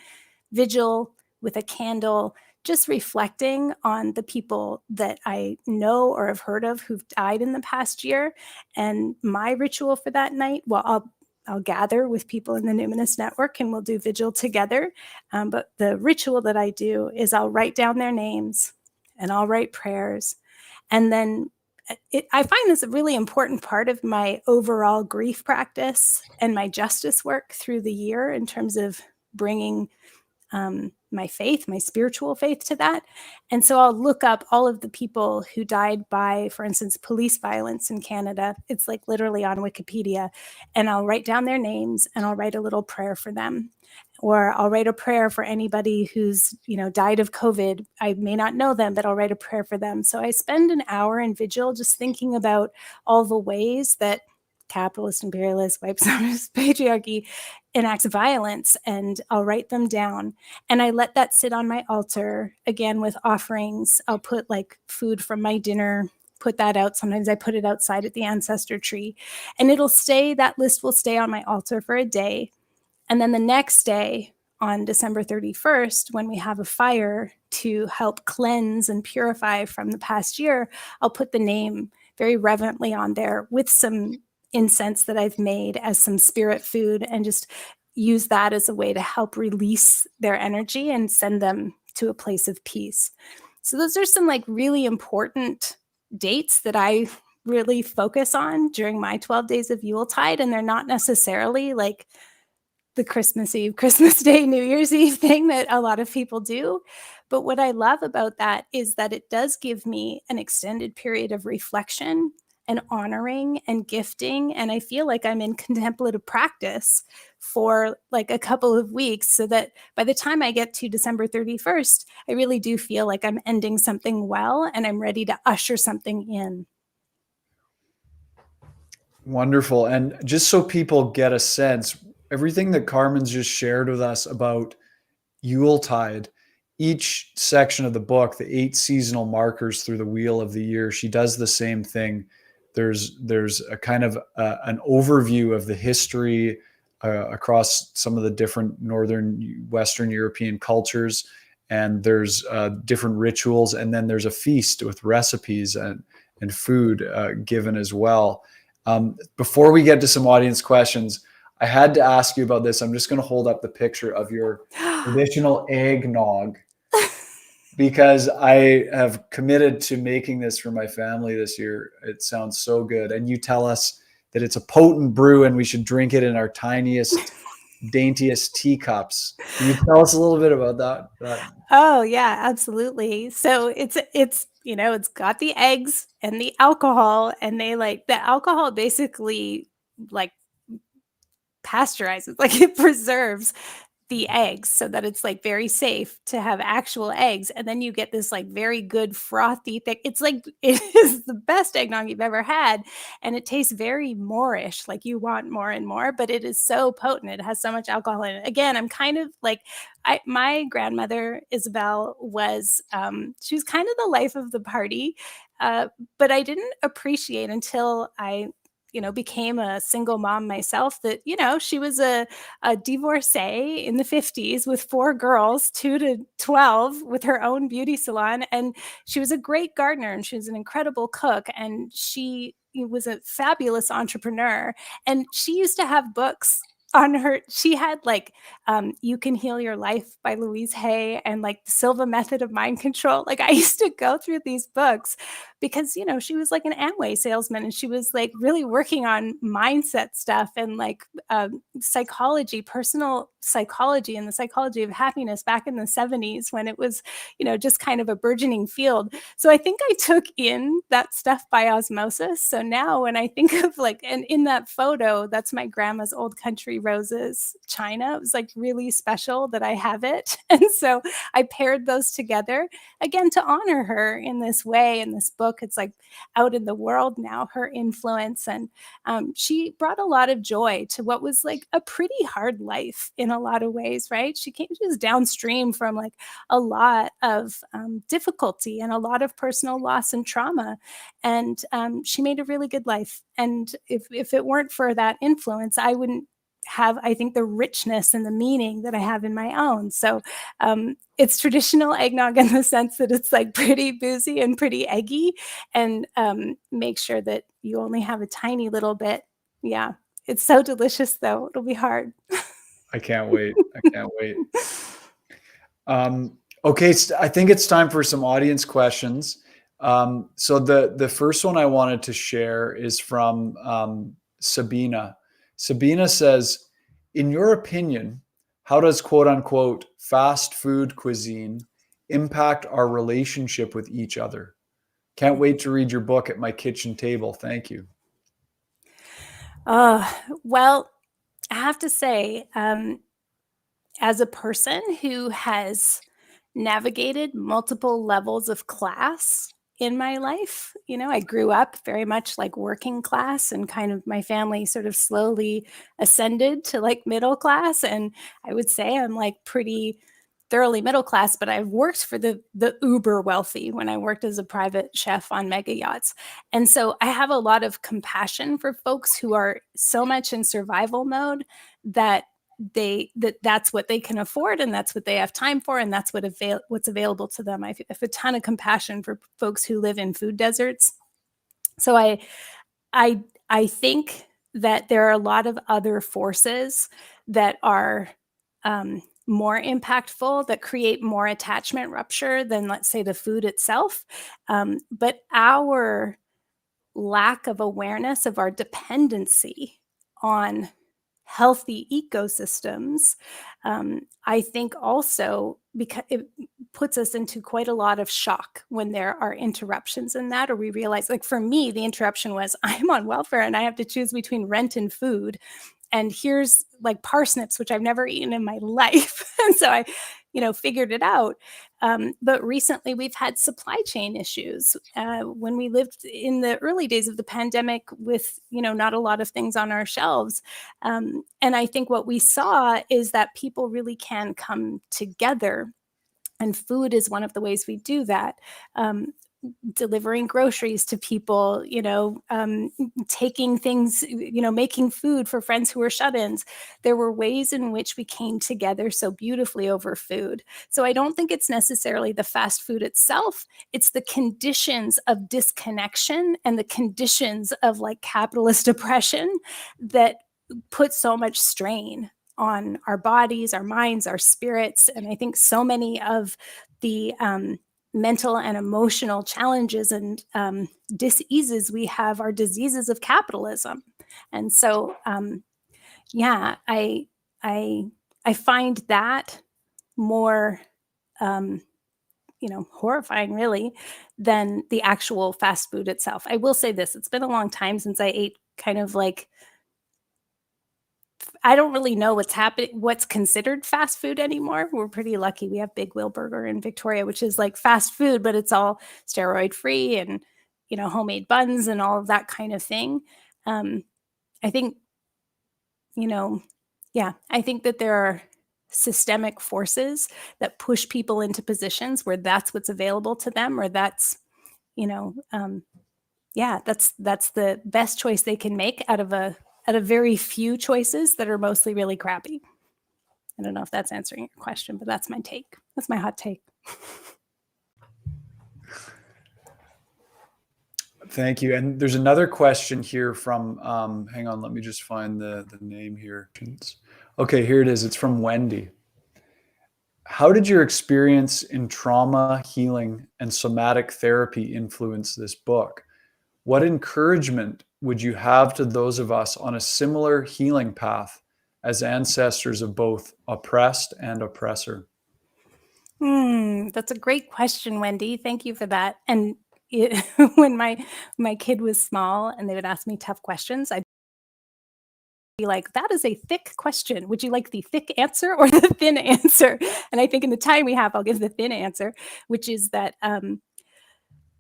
vigil with a candle, just reflecting on the people that I know or have heard of who've died in the past year. And my ritual for that night, well, I'll gather with people in the Numinous Network and we'll do vigil together. But the ritual that I do is I'll write down their names and I'll write prayers. And then I find this a really important part of my overall grief practice and my justice work through the year in terms of bringing my faith, my spiritual faith to that. And so I'll look up all of the people who died by, for instance, police violence in Canada. It's like literally on Wikipedia. And I'll write down their names and I'll write a little prayer for them. Or I'll write a prayer for anybody who's, died of COVID. I may not know them, but I'll write a prayer for them. So I spend an hour in vigil just thinking about all the ways that capitalist, imperialist, white supremacist, patriarchy enacts violence, and I'll write them down. And I let that sit on my altar, again, with offerings. I'll put like food from my dinner, put that out. Sometimes I put it outside at the ancestor tree. And that list will stay on my altar for a day. And then the next day, on December 31st, when we have a fire to help cleanse and purify from the past year, I'll put the name very reverently on there with some incense that I've made as some spirit food, and just use that as a way to help release their energy and send them to a place of peace. So those are some like really important dates that I really focus on during my 12 days of Yuletide. And they're not necessarily like the Christmas Eve, Christmas Day, New Year's Eve thing that a lot of people do. But what I love about that is that it does give me an extended period of reflection and honoring and gifting. And I feel like I'm in contemplative practice for like a couple of weeks, so that by the time I get to December 31st, I really do feel like I'm ending something well and I'm ready to usher something in. Wonderful. And just so people get a sense, everything that Carmen's just shared with us about Yuletide, each section of the book, the 8 seasonal markers through the wheel of the year, she does the same thing. There's a kind of an overview of the history across some of the different Northern Western European cultures, and there's different rituals, and then there's a feast with recipes and food given as well. Before we get to some audience questions, I had to ask you about this. I'm just going to hold up the picture of your traditional eggnog, because I have committed to making this for my family this year. It sounds so good. And you tell us that it's a potent brew and we should drink it in our tiniest, daintiest teacups. Can you tell us a little bit about that? Oh, yeah, absolutely. So it's got the eggs and the alcohol, and the alcohol basically like pasteurizes, like it preserves the eggs so that it's like very safe to have actual eggs. And then you get this like very good frothy thick. It's like, it is the best eggnog you've ever had. And it tastes very Moorish, like you want more and more, but it is so potent. It has so much alcohol in it. Again, I'm kind of like, my grandmother, Isabel, she was kind of the life of the party. But I didn't appreciate until I became a single mom myself that, she was a divorcee in the 50s with 4 girls, 2 to 12, with her own beauty salon. And she was a great gardener and she was an incredible cook. And she was a fabulous entrepreneur. And she used to have books on her. She had like You Can Heal Your Life by Louise Hay and like The Silva Method of Mind Control. Like I used to go through these books because, she was like an Amway salesman and she was like really working on mindset stuff and like psychology, personal psychology and the psychology of happiness back in the 70s when it was, just kind of a burgeoning field. So I think I took in that stuff by osmosis. So now when I think of and in that photo, that's my grandma's old country roses china. It was like really special that I have it. And so I paired those together again to honor her in this way. In this book, it's like out in the world now, her influence. And she brought a lot of joy to what was like a pretty hard life in a lot of ways, right? She was downstream from like a lot of difficulty and a lot of personal loss and trauma. And she made a really good life. And if it weren't for that influence, I wouldn't have, I think, the richness and the meaning that I have in my own. So it's traditional eggnog in the sense that it's like pretty boozy and pretty eggy, and make sure that you only have a tiny little bit. Yeah. It's so delicious, though. It'll be hard. I can't wait. I can't wait. Okay, I think it's time for some audience questions. So the first one I wanted to share is from Sabina. Sabina says, in your opinion, how does quote unquote fast food cuisine impact our relationship with each other? Can't wait to read your book at my kitchen table. Thank you. Well, I have to say, as a person who has navigated multiple levels of class in my life, I grew up very much like working class, and kind of my family sort of slowly ascended to like middle class. And I would say I'm like pretty thoroughly middle class, but I've worked for the uber wealthy when I worked as a private chef on mega yachts. And so I have a lot of compassion for folks who are so much in survival mode that that's what they can afford, and that's what they have time for, and that's what's available to them. I have a ton of compassion for folks who live in food deserts. So I think that there are a lot of other forces that are more impactful, that create more attachment rupture than, let's say, the food itself. But our lack of awareness of our dependency on healthy ecosystems, I think also because it puts us into quite a lot of shock when there are interruptions in that, or we realize, like for me, the interruption was I'm on welfare and I have to choose between rent and food. And here's like parsnips, which I've never eaten in my life. And so I, figured it out. But recently we've had supply chain issues. When we lived in the early days of the pandemic with, not a lot of things on our shelves. And I think what we saw is that people really can come together. And food is one of the ways we do that. Delivering groceries to people, taking things, making food for friends who were shut-ins. There were ways in which we came together so beautifully over food. So I don't think it's necessarily the fast food itself. It's the conditions of disconnection and the conditions of like capitalist oppression that put so much strain on our bodies, our minds, our spirits. And I think so many of the mental and emotional challenges and diseases we have are diseases of capitalism. And so, I find that more, horrifying really than the actual fast food itself. I will say this, it's been a long time since I ate kind of like, I don't really know what's considered fast food anymore. We're pretty lucky. We have Big Wheel Burger in Victoria, which is like fast food, but it's all steroid free and, homemade buns and all of that kind of thing. I think, I think that there are systemic forces that push people into positions where that's what's available to them, or that's, that's the best choice they can make out of very few choices that are mostly really crappy. I don't know if that's answering your question, but that's my take. That's my hot take. Thank you. And there's another question here from, hang on, let me just find the name here. Okay, here it is. It's from Wendy. How did your experience in trauma healing and somatic therapy influence this book? What encouragement would you have to those of us on a similar healing path as ancestors of both oppressed and oppressor? That's a great question, Wendy. Thank you for that. And when my kid was small and they would ask me tough questions, I'd be like, that is a thick question. Would you like the thick answer or the thin answer? And I think in the time we have, I'll give the thin answer, which is that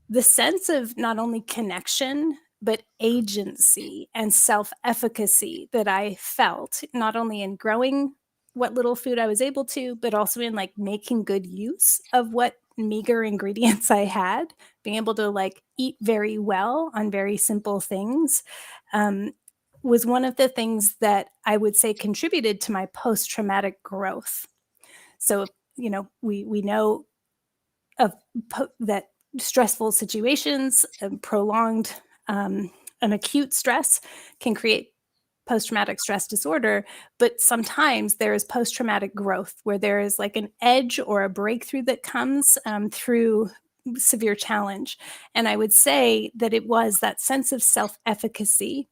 the sense of not only connection, but agency and self-efficacy that I felt, not only in growing what little food I was able to, but also in like making good use of what meager ingredients I had, being able to like eat very well on very simple things. was one of the things that I would say contributed to my post-traumatic growth. So, we know of that stressful situations, prolonged an acute stress can create post-traumatic stress disorder, but sometimes there is post-traumatic growth where there is like an edge or a breakthrough that comes through severe challenge. And I would say that it was that sense of self-efficacy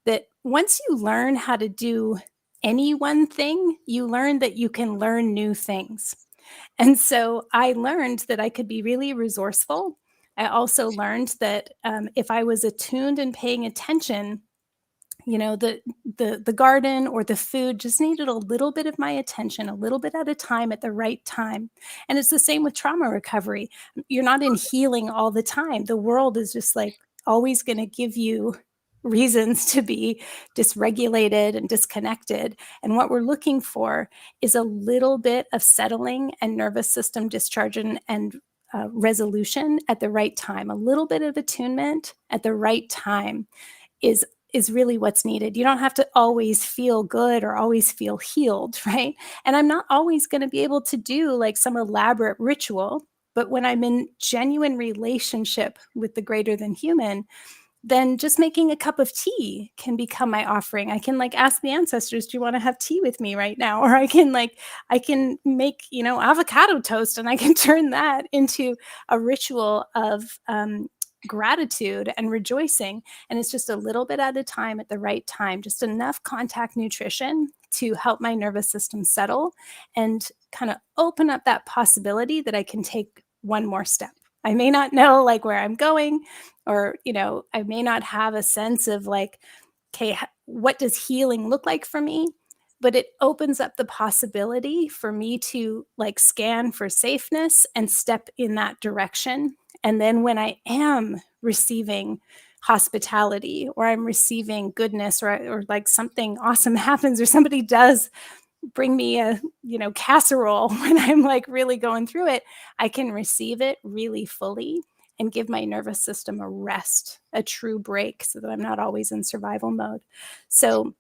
that once you learn how to do any one thing, you learn that you can learn new things. And so I learned that I could be really resourceful. I also learned that if I was attuned and paying attention, the garden or the food just needed a little bit of my attention, a little bit at a time at the right time. And it's the same with trauma recovery. You're not in healing all the time. The world is just like always going to give you reasons to be dysregulated and disconnected. And what we're looking for is a little bit of settling and nervous system discharge and resolution at the right time. A little bit of attunement at the right time is really what's needed. You don't have to always feel good or always feel healed, right? And I'm not always going to be able to do like some elaborate ritual, but when I'm in genuine relationship with the greater than human, then just making a cup of tea can become my offering. I can like ask the ancestors, do you want to have tea with me right now? Or I can make, avocado toast, and I can turn that into a ritual of gratitude and rejoicing. And it's just a little bit at a time at the right time, just enough contact nutrition to help my nervous system settle and kind of open up that possibility that I can take one more step. I may not know like where I'm going, or, I may not have a sense of like, okay, what does healing look like for me? But it opens up the possibility for me to like scan for safeness and step in that direction. And then when I am receiving hospitality, or I'm receiving goodness, or like something awesome happens, or somebody does bring me a casserole when I'm like really going through it, I can receive it really fully and give my nervous system a rest, a true break, so that I'm not always in survival mode. So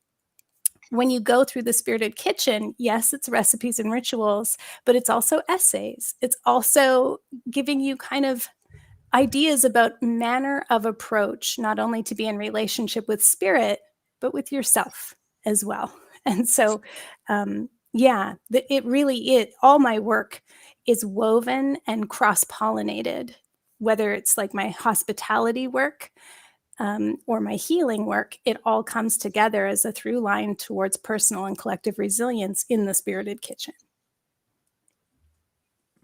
when you go through the Spirited Kitchen, yes, it's recipes and rituals, but it's also essays. It's also giving you kind of ideas about manner of approach, not only to be in relationship with spirit, but with yourself as well. And so, all my work is woven and cross-pollinated, whether it's like my hospitality work or my healing work. It all comes together as a through line towards personal and collective resilience in the Spirited Kitchen.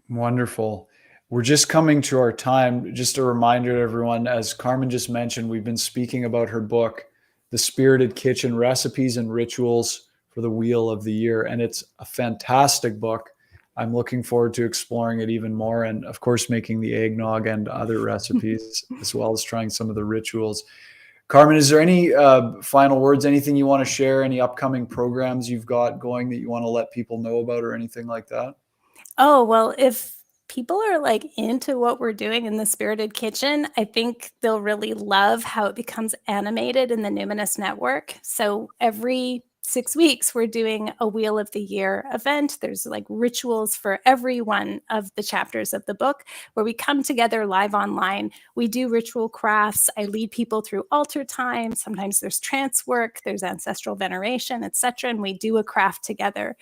Wonderful. We're just coming to our time. Just a reminder to everyone, as Carmen just mentioned, we've been speaking about her book, The Spirited Kitchen: Recipes and Rituals for the Wheel of the Year. And it's a fantastic book. I'm looking forward to exploring it even more, and of course, making the eggnog and other recipes, as well as trying some of the rituals. Carmen, is there any final words, anything you want to share, any upcoming programs you've got going that you want to let people know about, or anything like that? Oh, well, if people are like into what we're doing in the Spirited Kitchen, I think they'll really love how it becomes animated in the Numinous Network. So every 6 weeks, we're doing a Wheel of the Year event. There's like rituals for every one of the chapters of the book where we come together live online. We do ritual crafts. I lead people through altar time. Sometimes there's trance work, there's ancestral veneration, etc. And we do a craft together.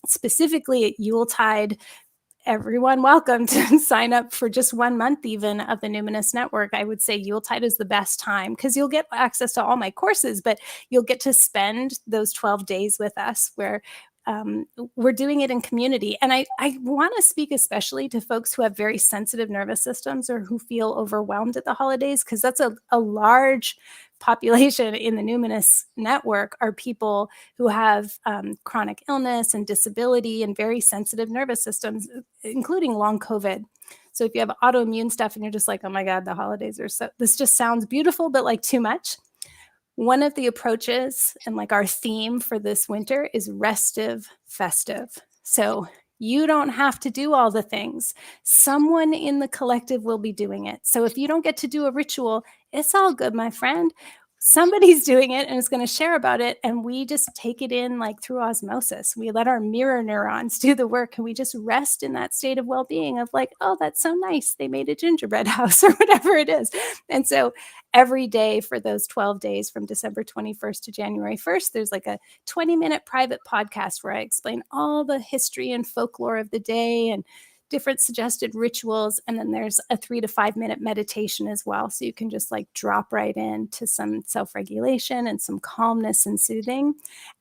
Specifically at Yuletide, everyone welcome to sign up for just 1 month even of the Numinous Network. I would say Yuletide is the best time because you'll get access to all my courses, but you'll get to spend those 12 days with us where we're doing it in community. And I want to speak especially to folks who have very sensitive nervous systems or who feel overwhelmed at the holidays, because that's a large population in the Numinous Network are people who have chronic illness and disability and very sensitive nervous systems, including long COVID. So if you have autoimmune stuff and you're just like, oh my God, the holidays are this just sounds beautiful, but like too much. One of the approaches and like our theme for this winter is restive, festive. So you don't have to do all the things. Someone in the collective will be doing it. So if you don't get to do a ritual, it's all good, my friend. somebody's doing it and is going to share about it. And we just take it in like through osmosis. We let our mirror neurons do the work, and we just rest in that state of well-being of like, oh, that's so nice. They made a gingerbread house or whatever it is. And so every day for those 12 days from December 21st to January 1st, there's like a 20-minute private podcast where I explain all the history and folklore of the day and different suggested rituals. And then there's a 3 to 5 minute meditation as well. So you can just like drop right into some self-regulation and some calmness and soothing.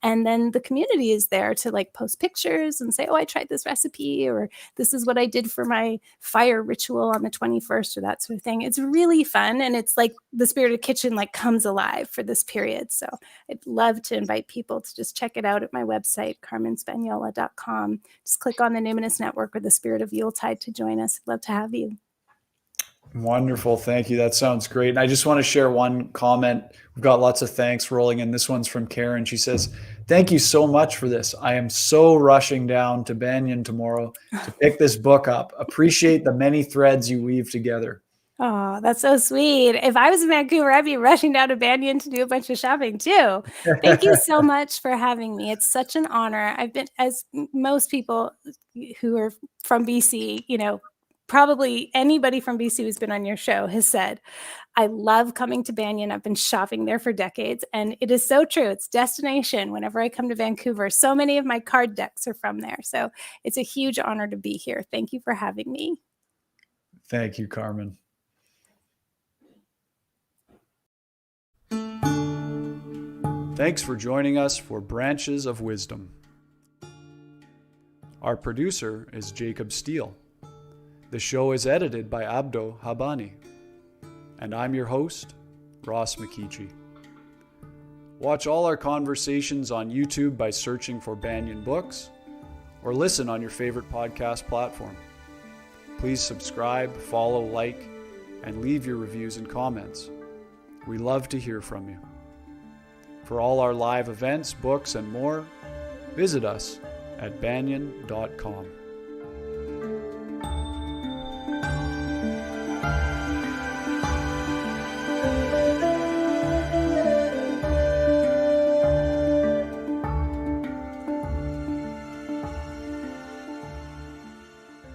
And then the community is there to like post pictures and say, oh, I tried this recipe, or this is what I did for my fire ritual on the 21st, or that sort of thing. It's really fun. And it's like the Spirited Kitchen like comes alive for this period. So I'd love to invite people to just check it out at my website, carmenspagnola.com. Just click on the Numinous Network or the Spirit of Yuletide to join us. I'd love to have you. Wonderful. Thank you. That sounds great. And I just want to share one comment. We've got lots of thanks rolling in. This one's from Karen. She says, thank you so much for this. I am so rushing down to Banyan tomorrow to pick this book up. Appreciate the many threads you weave together. Oh, that's so sweet. If I was in Vancouver, I'd be rushing down to Banyan to do a bunch of shopping too. Thank you so much for having me. It's such an honor. I've been, as most people who are from BC, you know, probably anybody from BC who's been on your show has said, I love coming to Banyan. I've been shopping there for decades. And it is so true. It's destination. Whenever I come to Vancouver, so many of my card decks are from there. So it's a huge honor to be here. Thank you for having me. Thank you, Carmen. Thanks for joining us for Branches of Wisdom. Our producer is Jacob Steele. The show is edited by Abdo Habani. And I'm your host, Ross McKeechee. Watch all our conversations on YouTube by searching for Banyan Books, or listen on your favorite podcast platform. Please subscribe, follow, like, and leave your reviews and comments. We love to hear from you. For all our live events, books, and more, visit us at banyan.com.